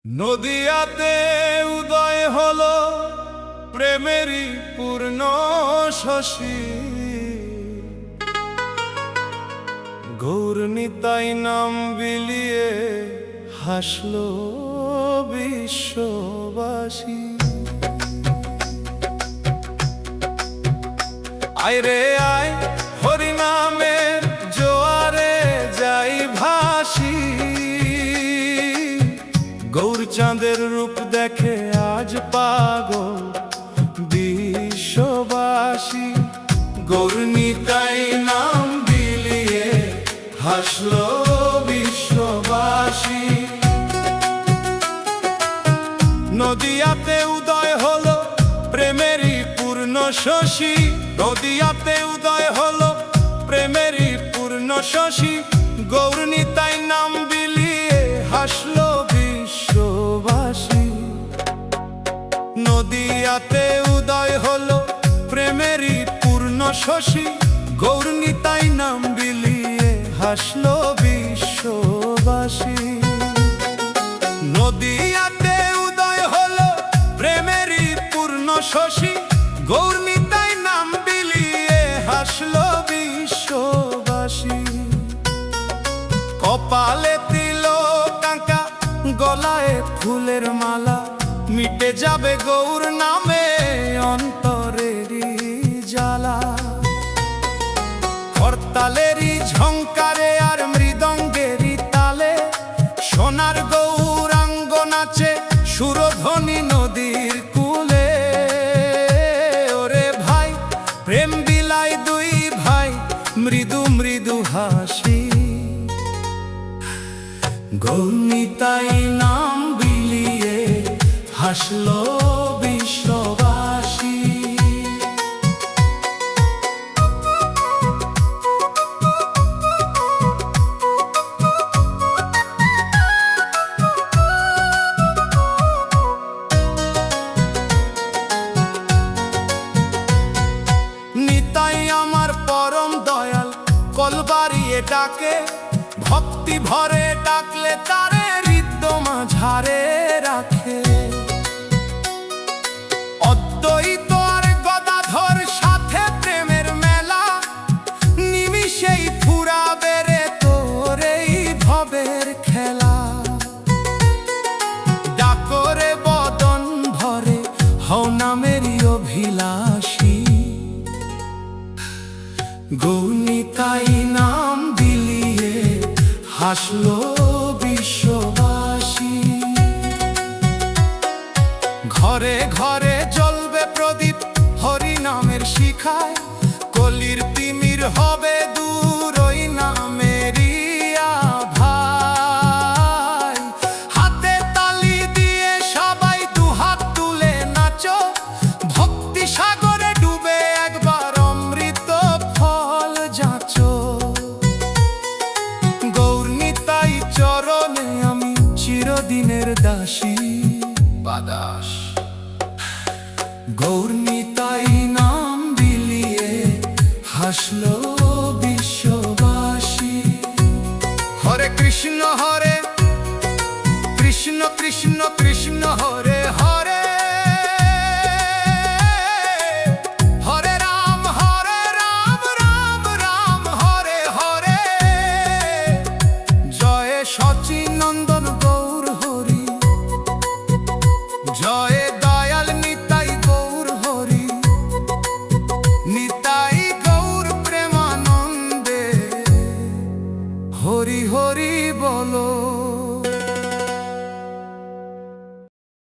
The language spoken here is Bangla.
নদিয়াতে উদয় হলো প্রেমেরই পূর্ণ শশী, গৌরনিতাই নাম বিলিয়ে হাসলো বিশ্ববাসী। আয় রে আয় হরিনামের জোয়ারে যাই ভাসি, গৌরচাঁদের রূপ দেখে আজ পাগল বিশ্ববাসী। গৌরনিতাই নাম বিলিয়ে হাসলো বিশ্ববাসী। নদিয়াতে উদয় হলো প্রেমেরই পূর্ণ শশী, নদিয়াতে উদয় হলো প্রেমেরই পূর্ণ শশী, গৌরনিতাই নাম বিলিয়ে হাসলো বিশ্ববাসী। নদিয়াতে উদয় হলো প্রেমেরই পূর্ণ শশী, গৌরনিতাই নাম বিলিয়ে হাসলো বিশ্ববাসী। নদিয়াতে উদয় হলো প্রেমেরই পূর্ণ শশী, গৌরনিতাই নাম বিলিয়ে হাসলো বিশ্ববাসী। কপালে তিলক আঁকা, গলায় ফুলের মালা, মিটে যাবে গৌর নামে অন্তরেরই জ্বালা। করতালেরই ঝংকারে আর মৃদঙ্গেরই তালে, সোনার গৌরাঙ্গ নাচে সুরধ্বনি নদীর কূলে। ওরে ভাই প্রেম বিলাই দুই ভাই, মৃদু মৃদু হাসি, গৌরনিতাই নাম বিলিয়ে হাসলো বিশ্ববাসী। নিতাই আমার পরম দয়াল, কলবাড়িয়ে ডাকে, ভক্তি ভরে ডাকলে তারে হৃদ্য মাঝারে রাখে। অদ্বৈত আর গদাধর সাথে প্রেমের মেলা, নিমিষেই ফুরাবে রে তোর এই ভবের খেলা। ডাকরে বদন ভরে হও নামেরই অভিলাষী, গৌরনিতাই নাম বিলিয়ে হাসলো বিশ্ববাসী। ঘরে ঘরে জ্বলবে প্রদীপ হরিনামের শিখায়, কলির তিমির হবে দূর ওই নামেরই আভায়। হাতে তালি দিয়ে সবাই দুহাত তুলে নাচো, ভক্তি সাগরে ডুবে একবার অমৃত ফল যাচো। গৌরনিতাই চরণে আমি চিরদিনের দাসী বাদাস, গৌরনিতাই নাম বিলিয়ে হাসলো বিশ্ববাসী। হরে কৃষ্ণ কৃষ্ণ কৃষ্ণ হরে হরে, হরে রাম রাম রাম হরে হরে। জয় সচিনন্দন গৌর হরি, জয় দয়াল নিতাই গৌর হরি, নিতাই গৌর প্রেমানন্দে হরি হরি বলো।